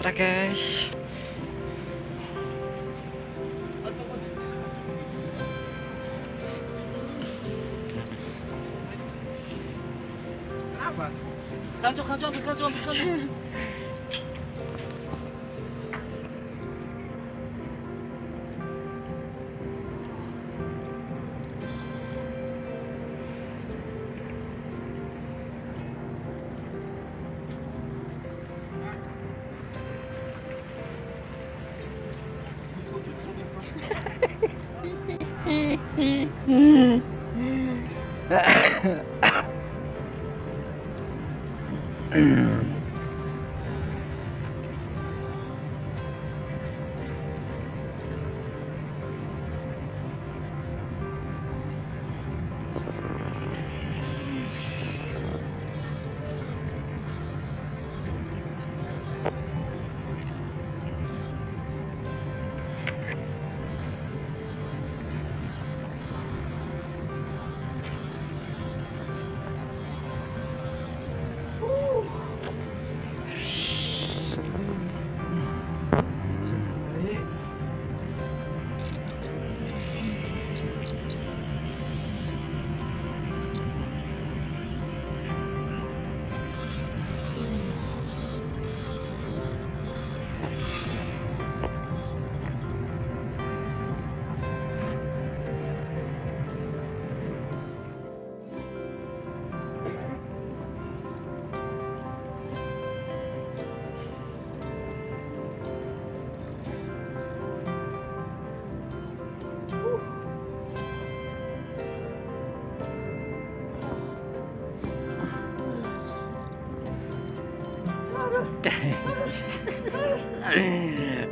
sutra guys. Kanco.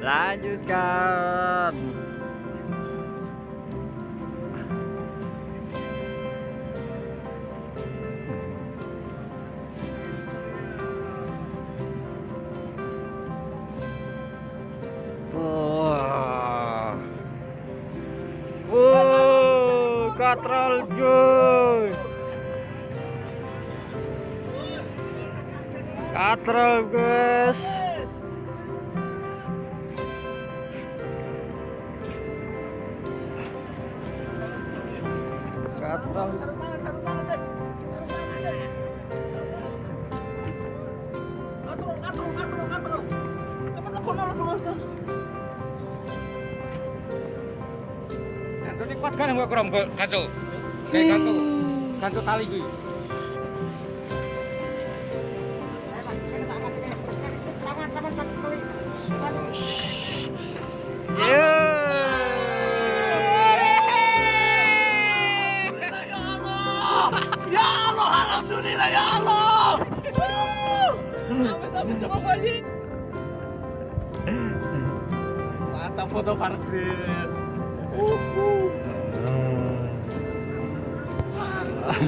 Lanjutkan. Katrol guys. Katrol guys. Katrol. Ini kuat kan enggak kurang kanco. Kayak kanco tali kuwi. Ya Allah, alhamdulillah ya Allah. Mantap foto parkir.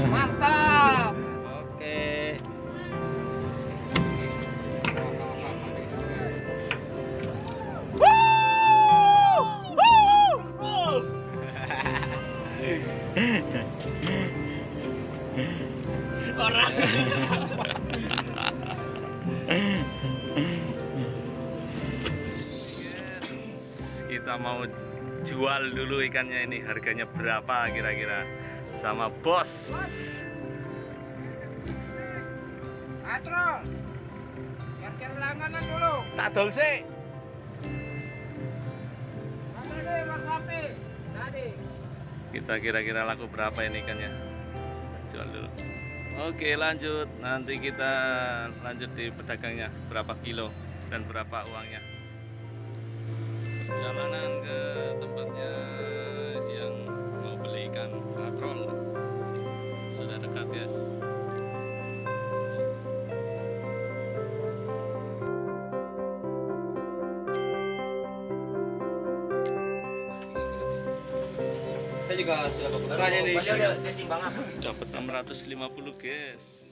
Mantap. Oke. Kita mau jual dulu ikannya ini, harganya berapa kira-kira sama bos. Atrol. Parkir langganan dulu. Tak dol sih. Tadi Mas Hafi. Tadi. Kita kira-kira laku berapa ini ikannya? Jual dulu. Oke, lanjut. Nanti kita lanjut di pedagangnya, berapa kilo dan berapa uangnya. Perjalanan ke tempatnya yang mau beli ikan katrol sudah dekat, guys. Saya juga sudah bertanya nih. Dapat 650, guys.